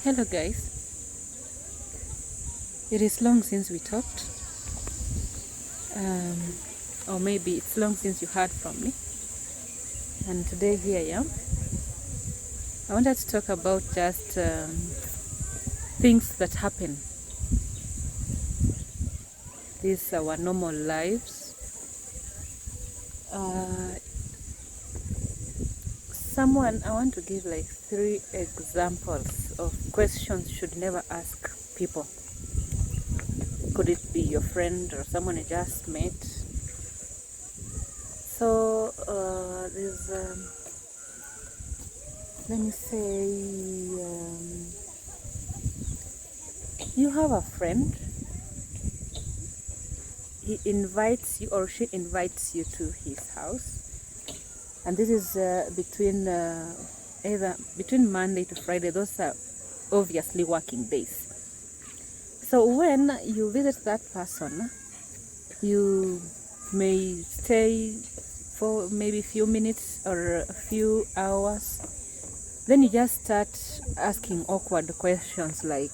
Hello guys, it is long since we talked, um, or maybe it's long since you heard from me, and today here I am. I wanted to talk about just things that happen, these our normal lives. I want to give like 3 examples of questions you should never ask people. Could it be your friend or someone you just met? So there's let me say, you have a friend, he invites you or she invites you to his house, and this is either between Monday to Friday. Those are obviously working days. So when you visit that person, you may stay for maybe a few minutes or a few hours. Then you just start asking awkward questions like,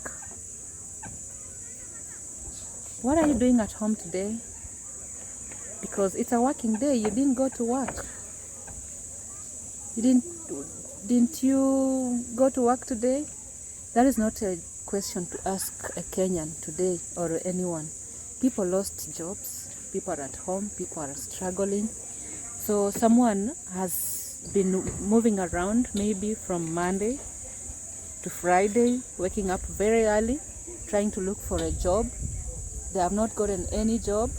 what are you doing at home today? Because it's a working day, you didn't go to work. Didn't you go to work today? That is not a question to ask a Kenyan today or anyone. People lost jobs, people are at home, people are struggling. So someone has been moving around maybe from Monday to Friday, waking up very early, trying to look for a job. They have not gotten any job.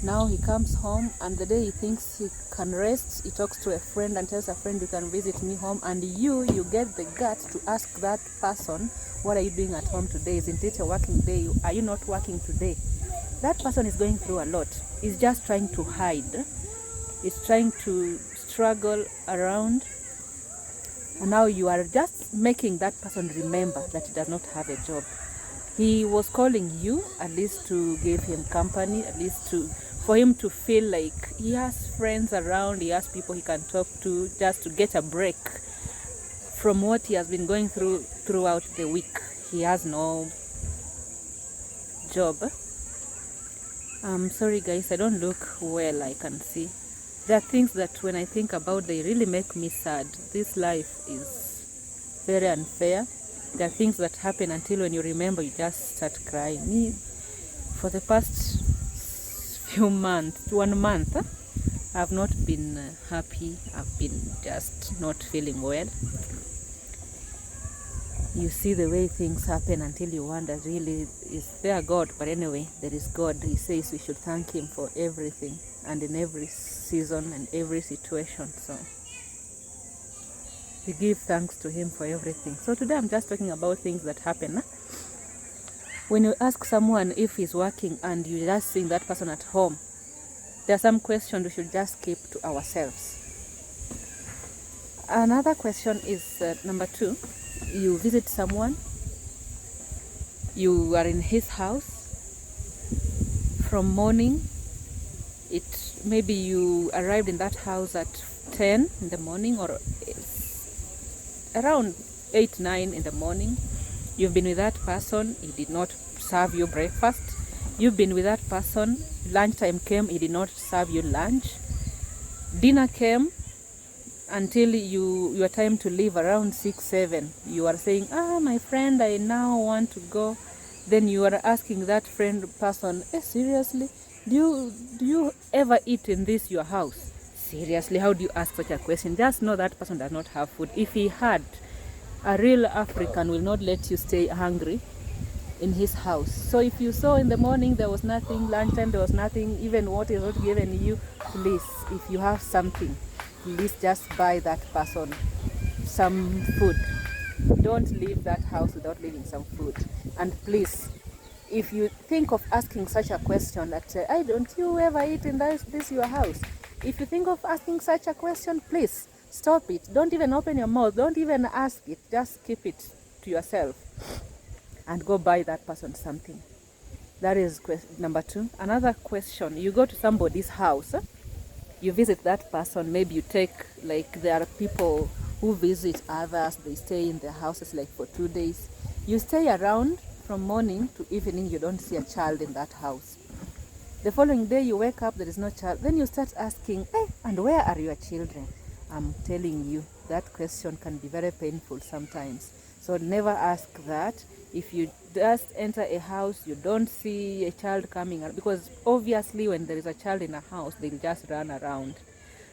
Now he comes home, and the day he thinks he can rest, he talks to a friend and tells a friend, you can visit me home, and you get the guts to ask that person, what are you doing at home today? Isn't it a working day? Are you not working today? That person is going through a lot. He's just trying to hide. He's trying to struggle around, and now you are just making that person remember that he does not have a job. He was calling you at least to give him company, at least for him to feel like he has friends around, he has people he can talk to, just to get a break from what he has been going through throughout the week. He has no job. I'm sorry guys, I don't look well, I can see. There are things that when I think about, they really make me sad. This life is very unfair. There are things that happen until when you remember, you just start crying. Me, for the past few months, 1 month, I've not been happy. I've been just not feeling well. You see the way things happen until you wonder, really, is there God? But anyway, there is God. He says we should thank him for everything and in every season and every situation. So we give thanks to him for everything. So today I'm just talking about things that happen. When you ask someone if he's working and you just seeing that person at home, there are some questions we should just keep to ourselves. Another question is number 2. You visit someone, you are in his house from morning. Maybe you arrived in that house at 10 in the morning or around 8, 9 in the morning. You've been with that person, he did not serve you breakfast. You've been with that person, lunchtime came, he did not serve you lunch. Dinner came until your time to leave around 6, 7. You are saying, my friend, I now want to go. Then you are asking that friend person, seriously, do you ever eat in this your house? Seriously, how do you ask such a question? Just know that person does not have food. If he had, a real African will not let you stay hungry in his house. So if you saw in the morning there was nothing, lunchtime there was nothing, even what is not given you, please, if you have something, please just buy that person some food. Don't leave that house without leaving some food. And please, if you think of asking such a question that, don't you ever eat in this your house? If you think of asking such a question, please stop it. Don't even open your mouth. Don't even ask it. Just keep it to yourself and go buy that person something. That is number 2. Another question, you go to somebody's house, you visit that person, maybe you take, like there are people who visit others, they stay in their houses like for 2 days. You stay around from morning to evening, you don't see a child in that house. The following day you wake up, there is no child. Then you start asking, hey, and where are your children? I'm telling you, that question can be very painful sometimes. So never ask that. If you just enter a house, you don't see a child coming out, because obviously when there is a child in a house, they'll just run around.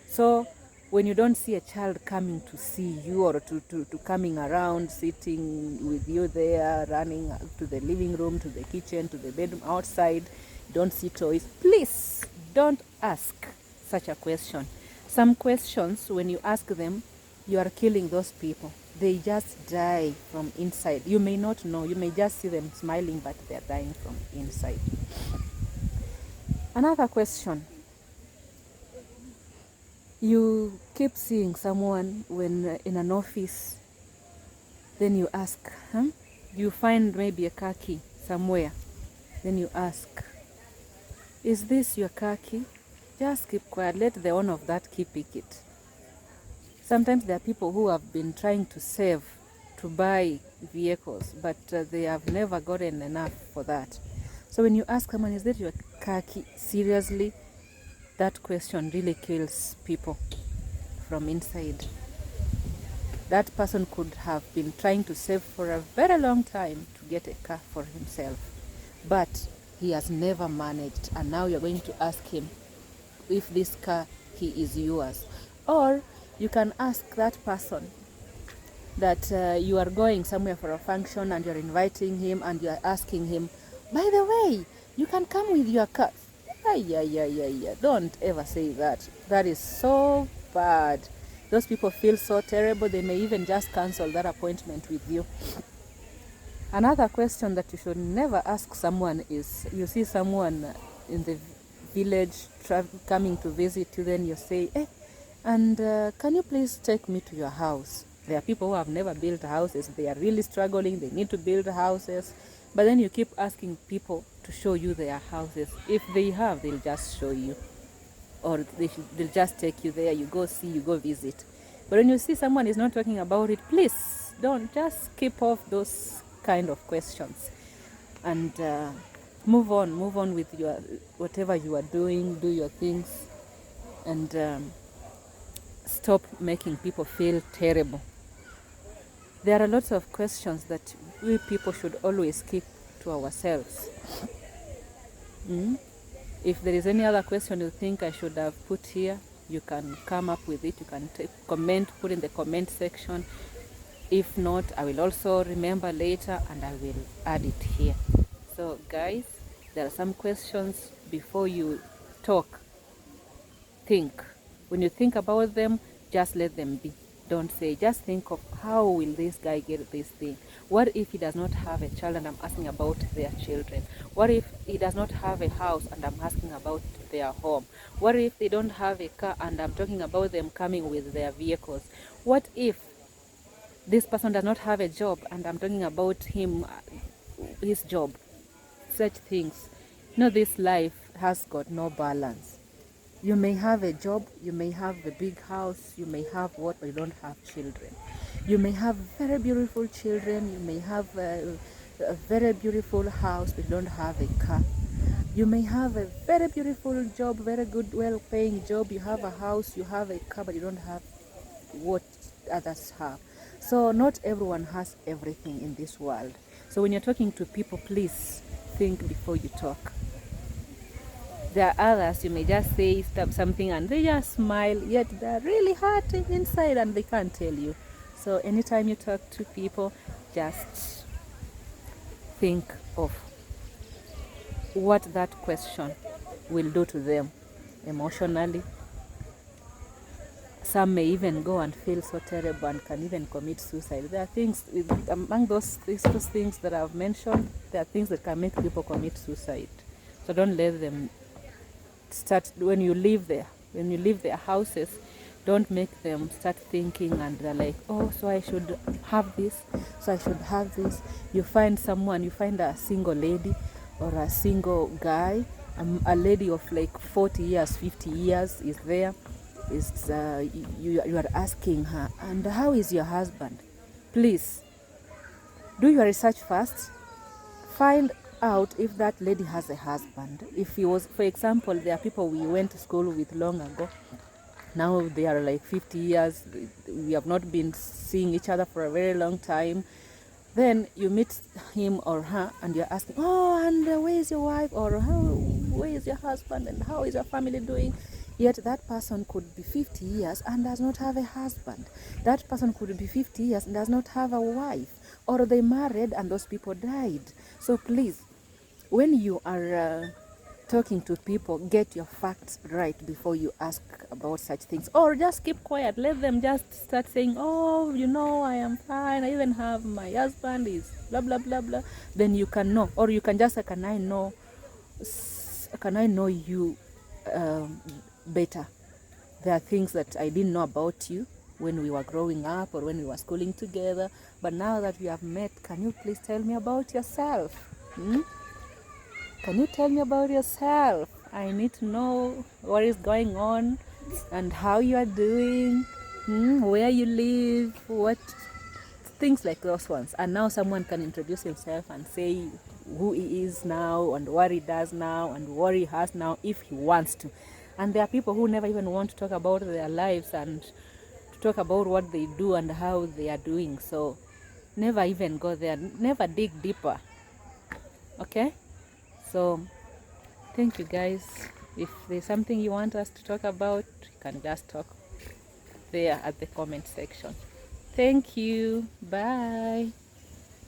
So when you don't see a child coming to see you, or to coming around, sitting with you there, running to the living room, to the kitchen, to the bedroom, outside, don't see toys, please don't ask such a question. Some questions, when you ask them, you are killing those people. They just die from inside. You may not know. You may just see them smiling, but they're dying from inside. Another question. You keep seeing someone when in an office, then you ask, you find maybe a car key somewhere, then you ask, is this your car key? Just keep quiet, let the owner of that key pick it. Sometimes there are people who have been trying to save to buy vehicles, but they have never gotten enough for that. So when you ask someone, is that your car key? Seriously, that question really kills people from inside. That person could have been trying to save for a very long time to get a car for himself, but he has never managed, and now you're going to ask him if this car key is yours. Or you can ask that person that you are going somewhere for a function and you're inviting him and you're asking him, by the way, you can come with your car. Yeah. Don't ever say that. That is so bad. Those people feel so terrible, they may even just cancel that appointment with you. Another question that you should never ask someone is, you see someone in the village coming to visit you, then you say, hey, and can you please take me to your house? There are people who have never built houses. They are really struggling. They need to build houses. But then you keep asking people to show you their houses. If they have, they'll just show you. Or they'll just take you there. You go see, you go visit. But when you see someone is not talking about it, please don't. Just keep off those kind of questions. And move on with your whatever you are doing. Do your things. And stop making people feel terrible. There are lots of questions that we people should always keep to ourselves. If there is any other question you think I should have put here, you can come up with it. You can comment, put in the comment section. If not, I will also remember later and I will add it here. So guys, there are some questions. Before you talk, think. When you think about them, just let them be. Don't say, just think of how will this guy get this thing. What if he does not have a child and I'm asking about their children? What if he does not have a house and I'm asking about their home? What if they don't have a car and I'm talking about them coming with their vehicles? What if this person does not have a job and I'm talking about him, his job? Such things. This life has got no balance. You may have a job, you may have a big house, you may have what, but you don't have children. You may have very beautiful children, you may have a very beautiful house, but you don't have a car. You may have a very beautiful job, very good, well-paying job, you have a house, you have a car, but you don't have what others have. So not everyone has everything in this world. So when you're talking to people, please think before you talk. There are others, you may just say something and they just smile, yet they're really hurting inside and they can't tell you. So anytime you talk to people, just think of what that question will do to them emotionally. Some may even go and feel so terrible and can even commit suicide. There are things, among those things that I've mentioned, there are things that can make people commit suicide. So don't let them start. When you leave their houses, don't make them start thinking and they're like, oh, so I should have this, so I should have this. You find a single lady or a single guy, a lady of like 40 years, 50 years is there. You are asking her, and how is your husband? Please, Do your research first. Find out if that lady has a husband. If he was, for example, there are people we went to school with long ago. Now they are like 50 years. We have not been seeing each other for a very long time. Then you meet him or her and you're asking, oh, and where is your wife? Or where is your husband? And how is your family doing? Yet that person could be 50 years and does not have a husband. That person could be 50 years and does not have a wife. Or they married and those people died. So please, when you are talking to people, get your facts right before you ask about such things. Or just keep quiet. Let them just start saying, oh, you know, I am fine. I even have my husband is blah, blah, blah, blah. Then you can know. Or you can just say, can I know you better? There are things that I didn't know about you when we were growing up or when we were schooling together. But now that we have met, can you please tell me about yourself? Can you tell me about yourself? I need to know what is going on and how you are doing, where you live, what things like those ones. And now someone can introduce himself and say who he is now and what he does now and what he has now if he wants to. And there are people who never even want to talk about their lives and to talk about what they do and how they are doing. So never even go there. Never dig deeper. Okay? So thank you guys. If there's something you want us to talk about, you can just talk there at the comment section. Thank you. Bye.